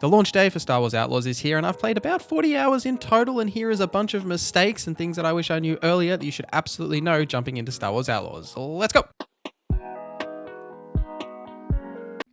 The launch day for Star Wars Outlaws is here, and I've played about 40 hours in total, and here is a bunch of mistakes and things that I wish I knew earlier that you should absolutely know jumping into Star Wars Outlaws. Let's go!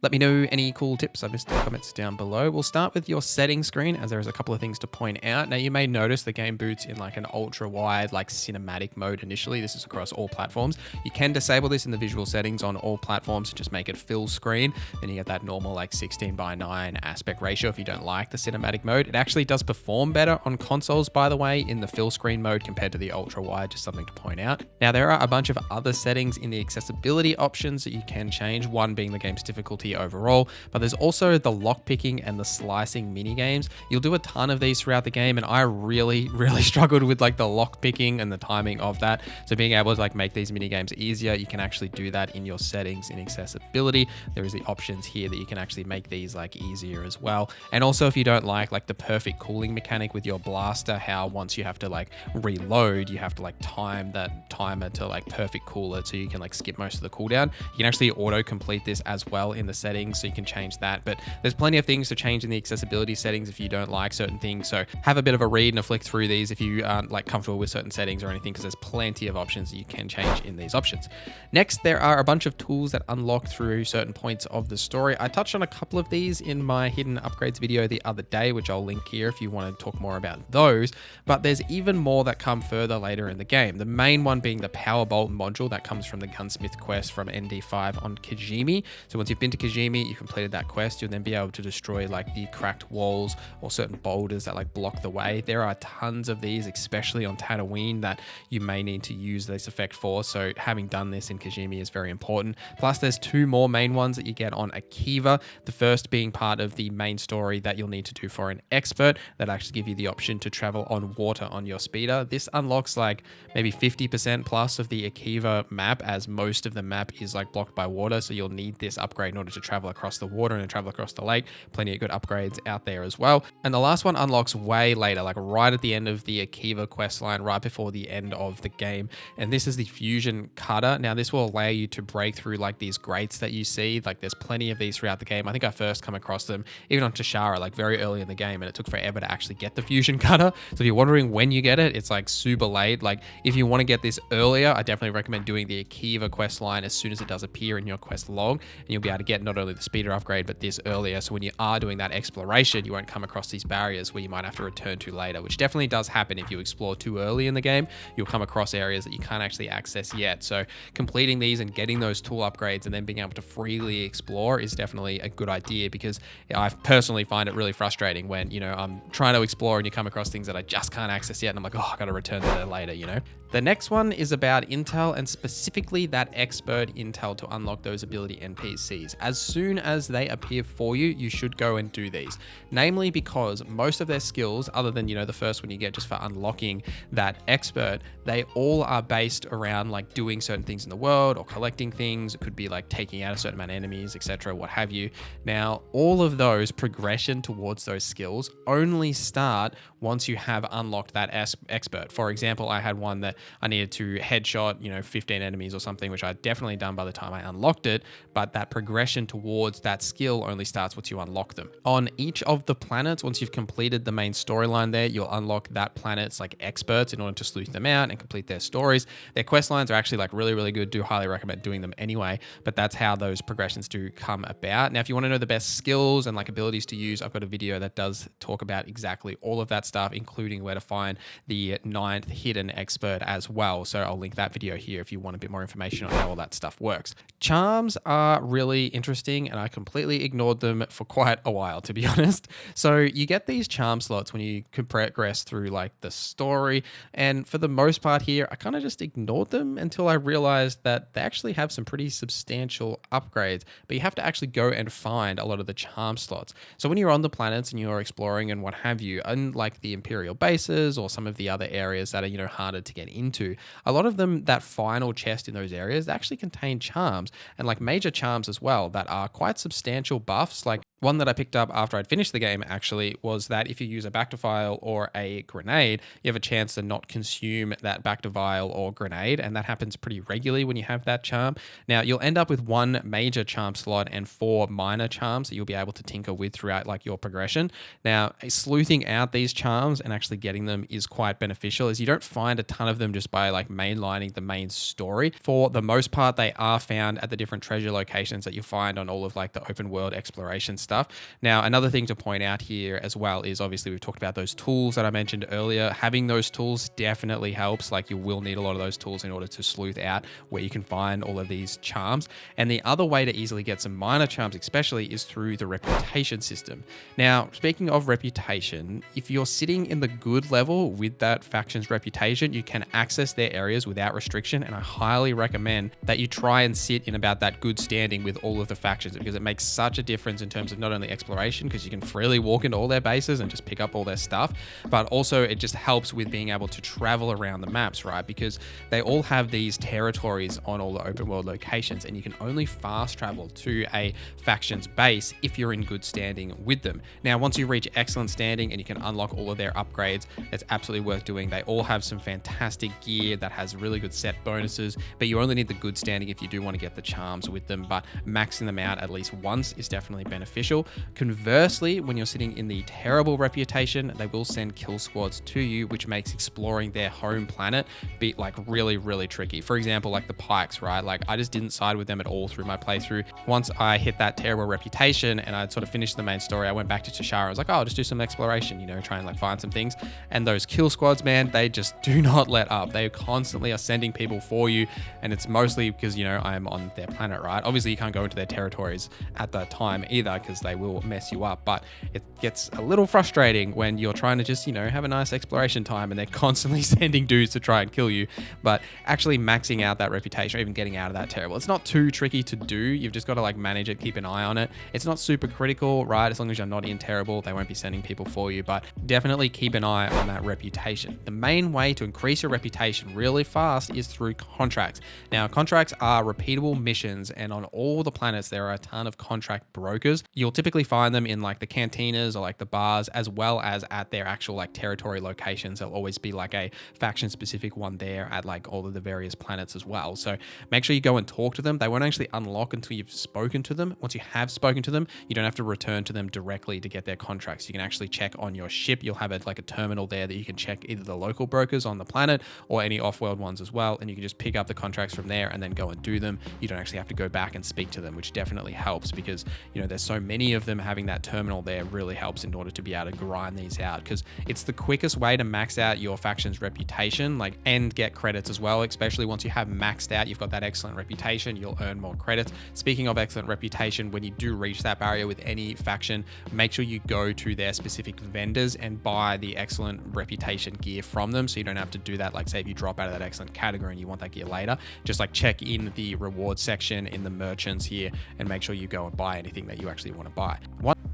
Let me know any cool tips I missed in the comments down below. We'll start with your settings screen, as there is a couple of things to point out. Now, you may notice the game boots in like an ultra wide, like cinematic mode initially. This is across all platforms. You can disable this in the visual settings on all platforms to just make it full screen. Then you get that normal like 16:9 aspect ratio if you don't like the cinematic mode. It actually does perform better on consoles, by the way, in the full screen mode compared to the ultra wide, just something to point out. Now, there are a bunch of other settings in the accessibility options that you can change, one being the game's difficulty overall, but there's also the lockpicking and the slicing mini games. You'll do a ton of these throughout the game, and I really struggled with like the lockpicking and the timing of that. So being able to like make these mini games easier, you can actually do that in your settings in accessibility. There is the options here that you can actually make these like easier as well. And also, if you don't like the perfect cooling mechanic with your blaster, how once you have to like reload, you have to like time that timer to like perfect cool it so you can like skip most of the cooldown. You can actually auto complete this as well in the settings, so you can change that. But there's plenty of things to change in the accessibility settings if you don't like certain things. So have a bit of a read and a flick through these if you aren't like comfortable with certain settings or anything, because there's plenty of options that you can change in these options. Next, there are a bunch of tools that unlock through certain points of the story. I touched on a couple of these in my hidden upgrades video the other day, which I'll link here if you want to talk more about those. But there's even more that come further later in the game. The main one being the Power Bolt module that comes from the Gunsmith quest from ND5 on Kijimi. So once you've been to Kijimi, you completed that quest, you'll then be able to destroy like the cracked walls or certain boulders that like block the way. There are tons of these, especially on Tatooine, that you may need to use this effect for. So having done this in Kijimi is very important. Plus, there's two more main ones that you get on Akiva. The first being part of the main story that you'll need to do for an expert that actually give you the option to travel on water on your speeder. This unlocks like maybe 50% plus of the Akiva map, as most of the map is like blocked by water. So you'll need this upgrade in order to travel across the water and travel across the lake. Plenty of good upgrades out there as well. And the last one unlocks way later, like right at the end of the Akiva quest line, right before the end of the game. And this is the fusion cutter. Now, this will allow you to break through like these grates that you see. Like there's plenty of these throughout the game. I think I first come across them even on Tashara, like very early in the game, and it took forever to actually get the fusion cutter. So if you're wondering when you get it, it's like super late. Like if you want to get this earlier, I definitely recommend doing the Akiva quest line as soon as it does appear in your quest log, and you'll be able to get not only the speeder upgrade, but this earlier. So when you are doing that exploration, you won't come across these barriers where you might have to return to later, which definitely does happen if you explore too early in the game. You'll come across areas that you can't actually access yet. So completing these and getting those tool upgrades and then being able to freely explore is definitely a good idea, because I personally find it really frustrating when, you know, I'm trying to explore and you come across things that I just can't access yet, and I'm like, oh, I gotta return to that later, you know? The next one is about intel, and specifically that expert intel to unlock those ability NPCs. As soon as they appear for you, you should go and do these. Namely because most of their skills, other than, you know, the first one you get just for unlocking that expert, they all are based around like doing certain things in the world or collecting things. It could be like taking out a certain amount of enemies, etc., what have you. Now, all of those progression towards those skills only start once you have unlocked that expert. For example, I had one that I needed to headshot, you know, 15 enemies or something, which I'd definitely done by the time I unlocked it, but that progression towards that skill only starts once you unlock them. On each of the planets, once you've completed the main storyline there, you'll unlock that planet's like experts in order to sleuth them out and complete their stories. Their quest lines are actually like really good. Do highly recommend doing them anyway, but that's how those progressions do come about. Now, if you want to know the best skills and like abilities to use, I've got a video that does talk about exactly all of that stuff, including where to find the 9th hidden expert as well. So I'll link that video here if you want a bit more information on how all that stuff works. Charms are really interesting, and I completely ignored them for quite a while, to be honest. So you get these charm slots when you progress through like the story, and for the most part here, I kind of just ignored them until I realized that they actually have some pretty substantial upgrades, but you have to actually go and find a lot of the charm slots. So when you're on the planets and you're exploring and what have you, unlike the Imperial bases or some of the other areas that are, you know, harder to get into, a lot of them, that final chest in those areas, they actually contain charms, and like major charms as well, that are quite substantial buffs. Like One that I picked up after I'd finished the game actually was that if you use a back to vial or a grenade, you have a chance to not consume that back to vial or grenade, and that happens pretty regularly when you have that charm. Now, you'll end up with one major charm slot and 4 minor charms that you'll be able to tinker with throughout like your progression. Now, sleuthing out these charms and actually getting them is quite beneficial, as you don't find a ton of them just by like mainlining the main story. For the most part, they are found at the different treasure locations that you find on all of like the open world exploration stuff. Now, another thing to point out here as well is obviously we've talked about those tools that I mentioned earlier. Having those tools definitely helps. Like, you will need a lot of those tools in order to sleuth out where you can find all of these charms. And the other way to easily get some minor charms especially is through the reputation system. Now, speaking of reputation, if you're sitting in the good level with that faction's reputation, you can access their areas without restriction, and I highly recommend that you try and sit in about that good standing with all of the factions, because it makes such a difference in terms of not only exploration, because you can freely walk into all their bases and just pick up all their stuff, but also it just helps with being able to travel around the maps, right? Because they all have these territories on all the open world locations, and you can only fast travel to a faction's base if you're in good standing with them. Now, once you reach excellent standing and you can unlock all of their upgrades, it's absolutely worth doing. They all have some fantastic gear that has really good set bonuses, but you only need the good standing if you do want to get the charms with them, but maxing them out at least once is definitely beneficial. Conversely, when you're sitting in the terrible reputation, they will send kill squads to you, which makes exploring their home planet be like really, really tricky. For example, like the Pikes, right? Like, I just didn't side with them at all through my playthrough. Once I hit that terrible reputation and I'd sort of finished the main story, I went back to Cheshire. I was like, oh, I'll just do some exploration, you know, try and like find some things. And those kill squads, man, they just do not let up. They constantly are sending people for you, and it's mostly because, you know, I'm on their planet, right? Obviously, you can't go into their territories at that time either, because they will mess you up, but it gets a little frustrating when you're trying to just, you know, have a nice exploration time and they're constantly sending dudes to try and kill you. But actually maxing out that reputation, or even getting out of that terrible, it's not too tricky to do. You've just got to like manage it, keep an eye on it. It's not super critical, right? As long as you're not in terrible, they won't be sending people for you, but definitely keep an eye on that reputation. The main way to increase your reputation really fast is through contracts. Now, contracts are repeatable missions, and on all the planets there are a ton of contract brokers. You'll typically find them in like the cantinas or like the bars, as well as at their actual like territory locations. There'll always be like a faction specific one there at like all of the various planets as well. So make sure you go and talk to them. They won't actually unlock until you've spoken to them. Once you have spoken to them, you don't have to return to them directly to get their contracts. You can actually check on your ship. You'll have like a terminal there that you can check either the local brokers on the planet or any off-world ones as well, and you can just pick up the contracts from there and then go and do them. You don't actually have to go back and speak to them, which definitely helps, because, you know, there's so many of them. Having that terminal there really helps in order to be able to grind these out, because it's the quickest way to max out your faction's reputation, like, and get credits as well. Especially once you have maxed out, you've got that excellent reputation, you'll earn more credits. Speaking of excellent reputation, when you do reach that barrier with any faction, make sure you go to their specific vendors and buy the excellent reputation gear from them, so you don't have to do that. Like, say if you drop out of that excellent category and you want that gear later, just like check in the reward section in the merchants here and make sure you go and buy anything that you actually want to buy.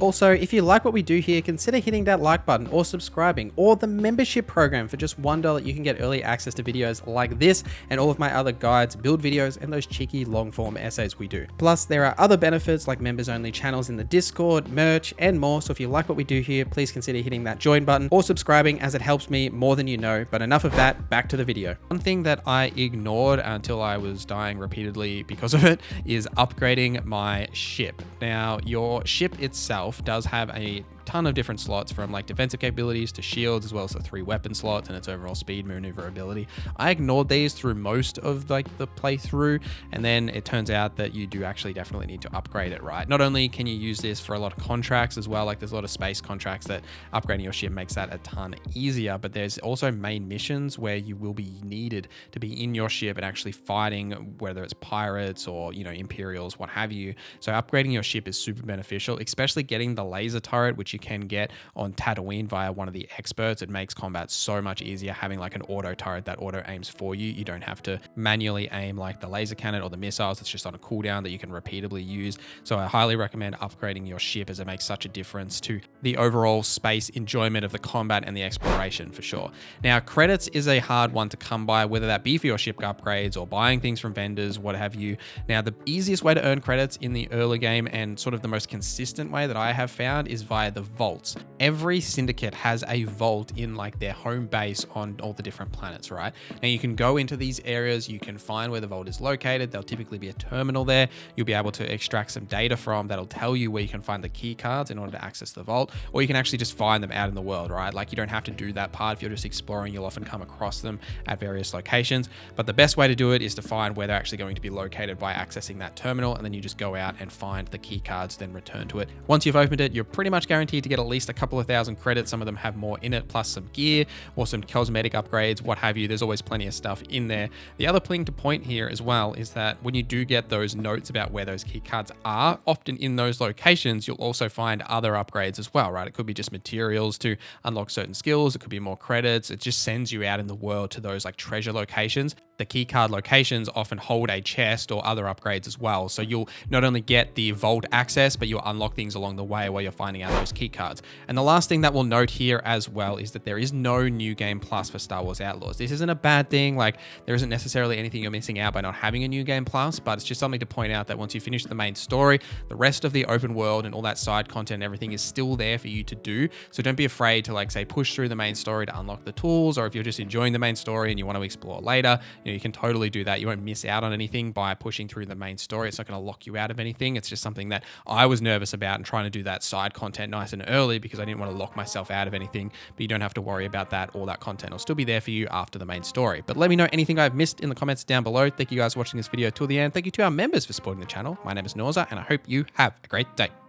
Also, if you like what we do here, consider hitting that like button or subscribing, or the membership program. For just $1, you can get early access to videos like this and all of my other guides, build videos, and those cheeky long form essays we do. Plus, there are other benefits like members only channels in the Discord, merch, and more. So if you like what we do here, please consider hitting that join button or subscribing, as it helps me more than you know. But enough of that, back to the video. One thing that I ignored until I was dying repeatedly because of it is upgrading my ship. Now, your ship itself does have a ton of different slots, from like defensive capabilities to shields, as well as the 3 weapon slots and its overall speed, maneuverability. I ignored these through most of like the playthrough, and then it turns out that you do actually definitely need to upgrade it, right? Not only can you use this for a lot of contracts as well, like there's a lot of space contracts that upgrading your ship makes that a ton easier, but there's also main missions where you will be needed to be in your ship and actually fighting, whether it's pirates or, you know, Imperials, what have you. So upgrading your ship is super beneficial, especially getting the laser turret, which you can get on Tatooine via one of the experts. It makes combat so much easier having like an auto turret that auto aims for you. You don't have to manually aim like the laser cannon or the missiles. It's just on a cooldown that you can repeatedly use. So I highly recommend upgrading your ship, as it makes such a difference to the overall space enjoyment of the combat and the exploration for sure. Now, credits is a hard one to come by, whether that be for your ship upgrades or buying things from vendors, what have you. Now, the easiest way to earn credits in the early game, and sort of the most consistent way that I have found, is via the vaults. Every syndicate has a vault in like their home base on all the different planets, right? Now you can go into these areas, you can find where the vault is located. There'll typically be a terminal there. You'll be able to extract some data from that'll tell you where you can find the key cards in order to access the vault, or you can actually just find them out in the world, right? Like you don't have to do that part. If you're just exploring, you'll often come across them at various locations, but the best way to do it is to find where they're actually going to be located by accessing that terminal, and then you just go out and find the key cards, then return to it. Once you've opened it, you're pretty much guaranteed to get at least a couple of thousand credits. Some of them have more in it, plus some gear or some cosmetic upgrades, what have you. There's always plenty of stuff in there. The other thing to point here as well is that when you do get those notes about where those key cards are, often in those locations, you'll also find other upgrades as well, right? It could be just materials to unlock certain skills. It could be more credits. It just sends you out in the world to those like treasure locations. The key card locations often hold a chest or other upgrades as well. So you'll not only get the vault access, but you'll unlock things along the way while you're finding out those key cards. And the last thing that we'll note here as well is that there is no new game plus for Star Wars Outlaws. This isn't a bad thing. Like there isn't necessarily anything you're missing out by not having a new game plus, but it's just something to point out that once you finish the main story, the rest of the open world and all that side content and everything is still there for you to do. So don't be afraid to like say push through the main story to unlock the tools, or if you're just enjoying the main story and you want to explore later, you can totally do that. You won't miss out on anything by pushing through the main story. It's not going to lock you out of anything. It's just something that I was nervous about and trying to do that side content nice and early because I didn't want to lock myself out of anything, but you don't have to worry about that. All that content will still be there for you after the main story. But let me know anything I've missed in the comments down below. Thank you guys for watching this video till the end. Thank you to our members for supporting the channel. My name is NorZZa, and I hope you have a great day.